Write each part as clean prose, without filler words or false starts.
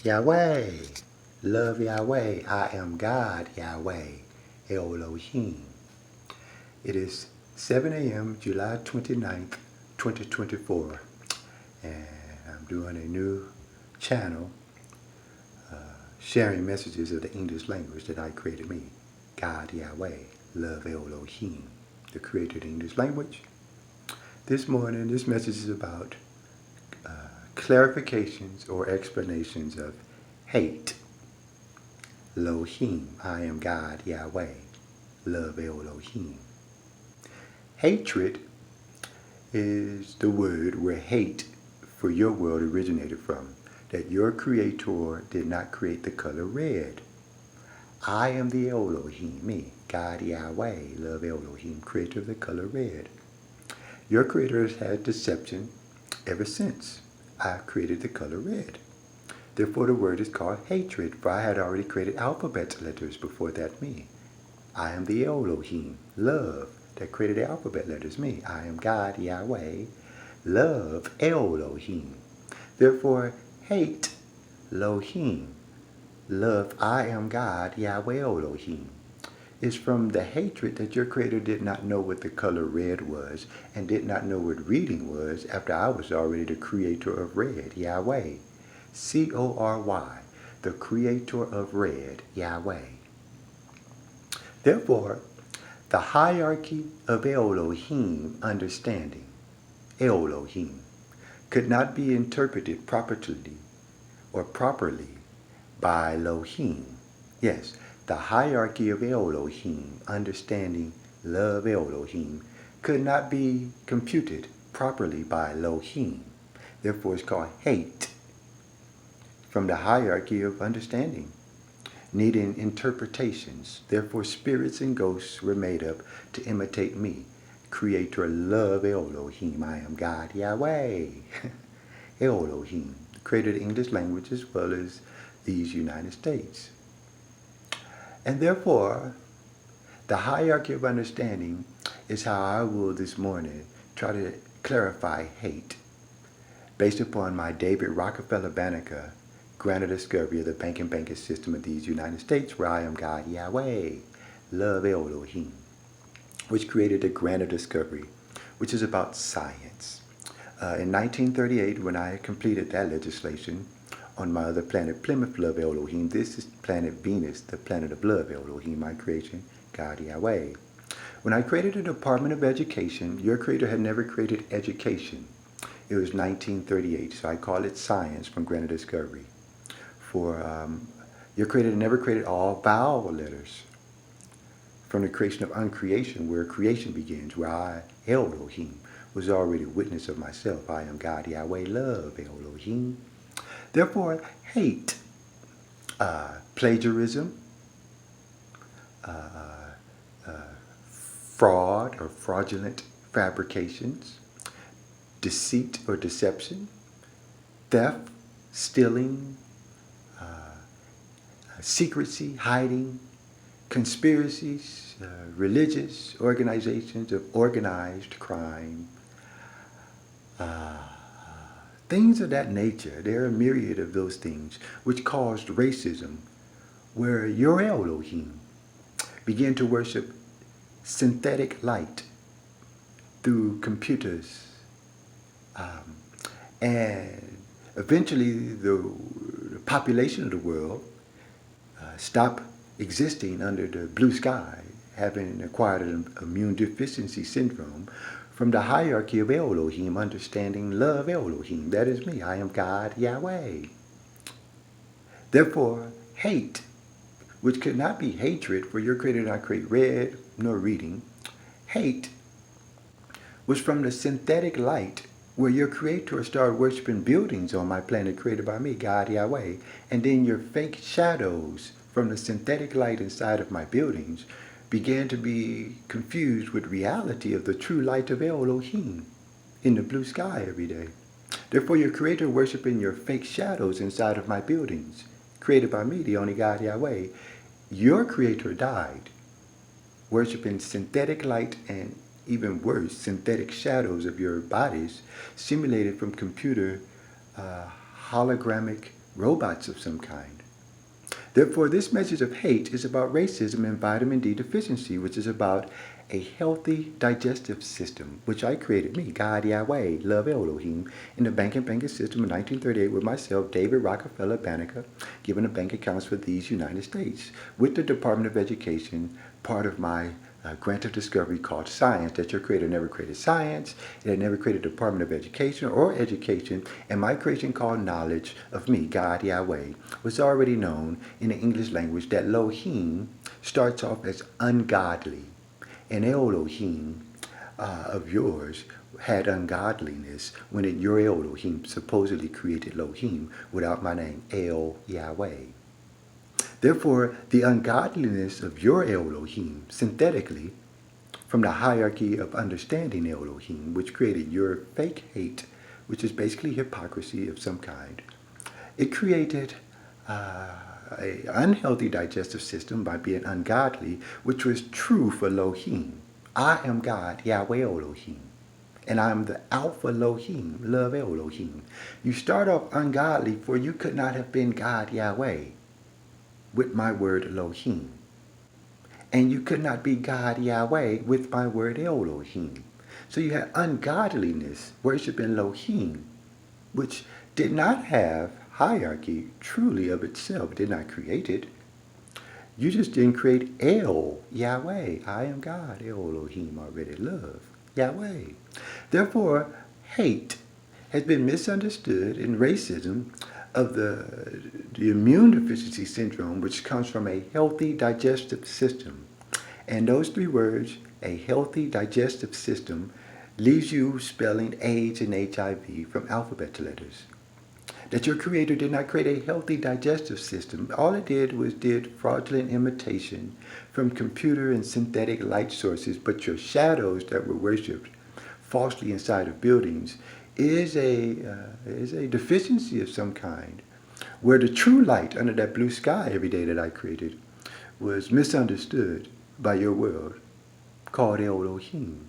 Yahweh, love Yahweh, I am God, Yahweh, Elohim. It is 7 a.m., July 29th, 2024, and I'm doing a new channel sharing messages of the English language that I created me, God, Yahweh, love Elohim, the creator of the English language. This morning, this message is about clarifications or explanations of hate. Elohim, I am God, Yahweh, love Elohim. Hatred is the word where hate for your world originated from, that your creator did not create the color red. I am the Elohim, me, God, Yahweh, love Elohim, creator of the color red. Your creator has had deception ever since I created the color red. Therefore, the word is called hatred, for I had already created alphabet letters before that me. I am the Elohim, love, that created the alphabet letters me. I am God, Yahweh, love, Elohim. Therefore, hate, Elohim, love, I am God, Yahweh, Elohim, is from the hatred that your creator did not know what the color red was and did not know what reading was after I was already the creator of red, Yahweh. C-O-R-Y, the creator of red, Yahweh. Therefore, the hierarchy of Elohim understanding, Elohim, could not be interpreted properly by Elohim. Yes, the hierarchy of Elohim understanding, love Elohim, could not be computed properly by Elohim. Therefore, it's called hate. From the hierarchy of understanding, needing interpretations. Therefore, spirits and ghosts were made up to imitate me, creator, love Elohim. I am God, Yahweh, Elohim, created the English language as well as these United States. And therefore, the hierarchy of understanding is how I will this morning try to clarify hate based upon my David Rockefeller Banneker granted discovery of the banking system of these United States, where I am God, Yahweh, love Elohim, which created the granted discovery, which is about science. In 1938, when I completed that legislation on my other planet, Plymouth, love Elohim, this is planet Venus, the planet of love Elohim, my creation, God, Yahweh. When I created the Department of Education, your creator had never created education. It was 1938, so I call it science from granted discovery. For your creator never created all vowel letters from the creation of uncreation, where creation begins, where I, Elohim, was already witness of myself. I am God, Yahweh, love Elohim. Therefore, hate, plagiarism, fraud or fraudulent fabrications, deceit or deception, theft, stealing, secrecy, hiding, conspiracies, religious organizations of organized crime, things of that nature. There are a myriad of those things which caused racism, where your Elohim began to worship synthetic light through computers, and eventually the population of the world stop existing under the blue sky, having acquired an immune deficiency syndrome from the hierarchy of Elohim, understanding, love Elohim. That is me. I am God, Yahweh. Therefore, hate, which could not be hatred, for your creator did not create read nor reading. Hate was from the synthetic light, where your creator started worshiping buildings on my planet created by me, God, Yahweh, and then your fake shadows from the synthetic light inside of my buildings began to be confused with reality of the true light of Elohim in the blue sky every day. Therefore, your creator worshiping your fake shadows inside of my buildings, created by me, the only God, Yahweh. Your creator died worshiping synthetic light and, even worse, synthetic shadows of your bodies simulated from computer hologramic robots of some kind. Therefore, this message of hate is about racism and vitamin D deficiency, which is about a healthy digestive system, which I created, me, God Yahweh, love Elohim, in the banking system in 1938 with myself, David Rockefeller Banneker, given the bank accounts for these United States, with the Department of Education, part of my grant of discovery called science, that your creator never created science, it had never created a Department of Education or education, and my creation called knowledge of me, God Yahweh, was already known in the English language that Elohim starts off as ungodly, and Elohim of yours had ungodliness when your Elohim supposedly created Elohim without my name, El Yahweh. Therefore, the ungodliness of your Elohim, synthetically, from the hierarchy of understanding Elohim, which created your fake hate, which is basically hypocrisy of some kind, it created an unhealthy digestive system by being ungodly, which was true for Elohim. I am God, Yahweh Elohim, and I am the Alpha Elohim, love Elohim. You start off ungodly, for you could not have been God, Yahweh, with my word Elohim. And you could not be God, Yahweh, with my word Elohim. So you had ungodliness, worshiping Elohim, which did not have hierarchy truly of itself, did not create it. You just didn't create El, Yahweh. I am God, Elohim, already love, Yahweh. Therefore, hate has been misunderstood in racism of the immune deficiency syndrome, which comes from a healthy digestive system. And those three words, a healthy digestive system, leaves you spelling AIDS and HIV from alphabet letters. That your creator did not create a healthy digestive system. All it did fraudulent imitation from computer and synthetic light sources, but your shadows that were worshipped falsely inside of buildings is a deficiency of some kind, where the true light under that blue sky every day that I created was misunderstood by your world, called Elohim.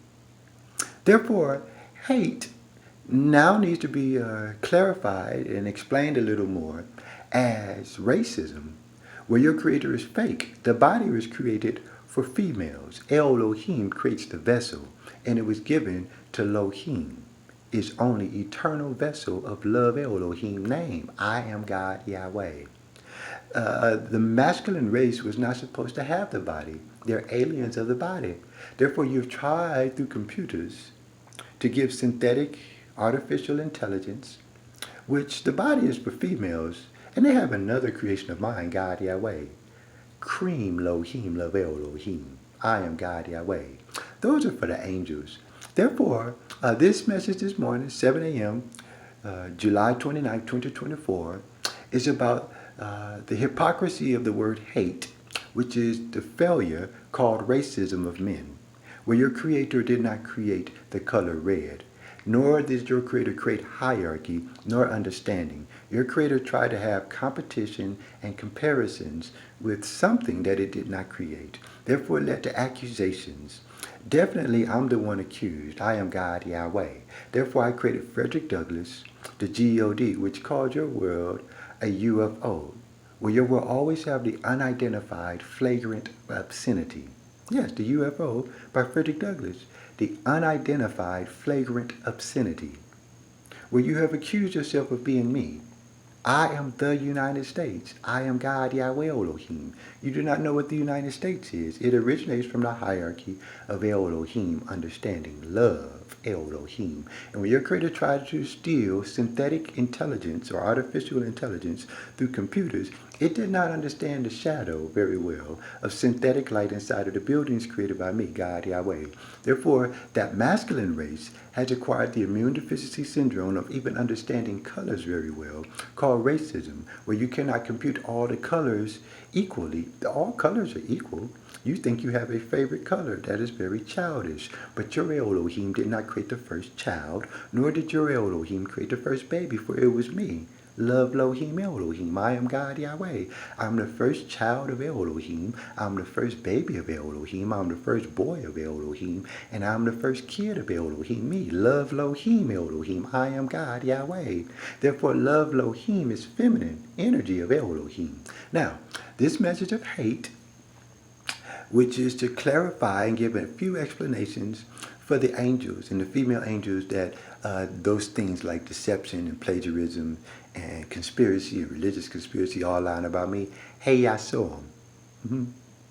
Therefore, hate now needs to be clarified and explained a little more as racism, where your creator is fake. The body was created for females. Elohim creates the vessel, and it was given to Elohim, is only eternal vessel of love Elohim name. I am God Yahweh. The masculine race was not supposed to have the body. They're aliens of the body. Therefore, you've tried through computers to give synthetic artificial intelligence, which the body is for females, and they have another creation of mine, God Yahweh. Cream Elohim, love Elohim. I am God Yahweh. Those are for the angels. Therefore, this message this morning, 7 a.m., July 29, 2024, is about the hypocrisy of the word hate, which is the failure called racism of men, where your creator did not create the color red, nor did your creator create hierarchy nor understanding. Your creator tried to have competition and comparisons with something that it did not create. Therefore, it led to accusations. Definitely, I'm the one accused. I am God Yahweh. Therefore, I created Frederick Douglass, the God, which called your world a UFO, where your world always have the unidentified flagrant obscenity. Yes, the UFO by Frederick Douglass, the unidentified flagrant obscenity, where you have accused yourself of being me. I am the United States. I am God Yahweh Elohim. You do not know what the United States is. It originates from the hierarchy of Elohim, understanding love, Elohim. And when your creator tried to steal synthetic intelligence or artificial intelligence through computers, it did not understand the shadow very well of synthetic light inside of the buildings created by me, God Yahweh. Therefore, that masculine race has acquired the immune deficiency syndrome of even understanding colors very well, called racism, where you cannot compute all the colors equally. All colors are equal. You think you have a favorite color. That is very childish. But your Elohim did not create the first child, nor did your Elohim create the first baby, for it was me, Love Elohim Elohim. I am God Yahweh. I'm the first child of Elohim. I'm the first baby of Elohim. I'm the first boy of Elohim. And I'm the first kid of Elohim. Me. Love Elohim Elohim. I am God Yahweh. Therefore, love Elohim is feminine energy of Elohim. Now, this message of hate, which is to clarify and give a few explanations for the angels and the female angels, that those things like deception and plagiarism and conspiracy and religious conspiracy all lying about me. Hayah Soham.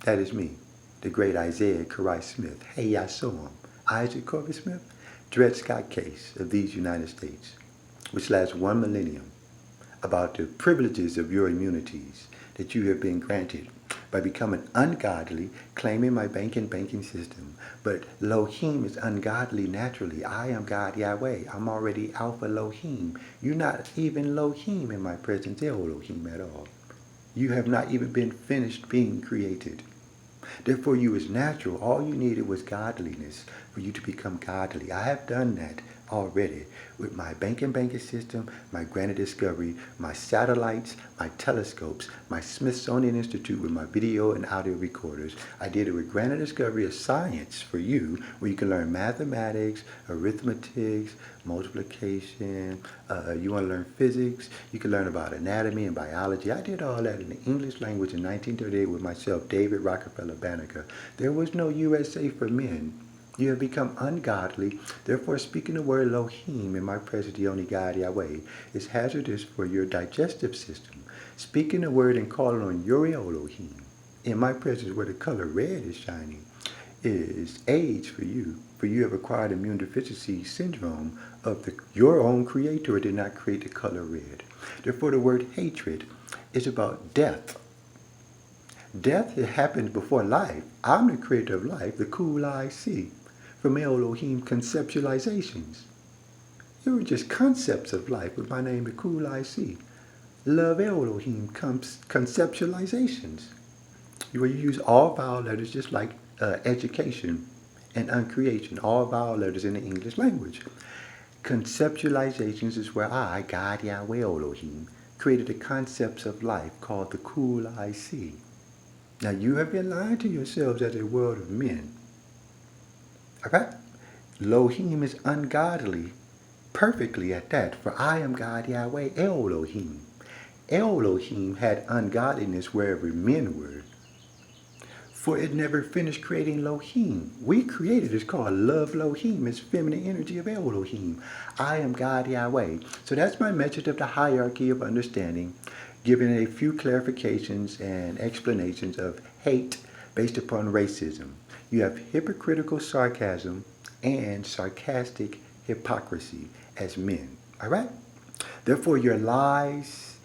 That is me, the great Isaiah Karai Smith. Hayah Soham. Isaac Corbett Smith, Dred Scott case of these United States, which lasts 1 millennium, about the privileges of your immunities that you have been granted by becoming ungodly, claiming my banking system. But Elohim is ungodly naturally. I am God Yahweh. I'm already Alpha Elohim. You're not even Elohim in my presence, Elohim at all. You have not even been finished being created. Therefore, you was natural. All you needed was godliness for you to become godly. I have done that already with my banking system, my granted discovery, my satellites, my telescopes, my Smithsonian Institute with my video and audio recorders. I did it with granted discovery of science for you, where you can learn mathematics, arithmetic, multiplication. You want to learn physics, you can learn about anatomy and biology. I did all that in the English language in 1938 with myself, David Rockefeller Banneker. There was no USA for men. You have become ungodly. Therefore, speaking the word Elohim in my presence, the only God Yahweh, is hazardous for your digestive system. Speaking the word and calling on your Elohim in my presence, where the color red is shining, is AIDS for you. For you have acquired immune deficiency syndrome of your own creator did not create the color red. Therefore, the word hatred is about death. Death happens before life. I'm the creator of life, the cool I see. From Elohim conceptualizations. They were just concepts of life with my name, the cool I see. Love Elohim conceptualizations. Where you use all vowel letters, just like education and uncreation, all vowel letters in the English language. Conceptualizations is where I, God Yahweh Elohim, created the concepts of life called the cool I see. Now you have been lying to yourselves as a world of men. Okay? Elohim is ungodly, perfectly at that, for I am God Yahweh Elohim. Elohim had ungodliness wherever men were, for it never finished creating Elohim. We created, it's called love Elohim. It's feminine energy of Elohim. I am God Yahweh. So that's my message of the hierarchy of understanding, giving a few clarifications and explanations of hate based upon racism. You have hypocritical sarcasm and sarcastic hypocrisy as men. All right? Therefore, your lies,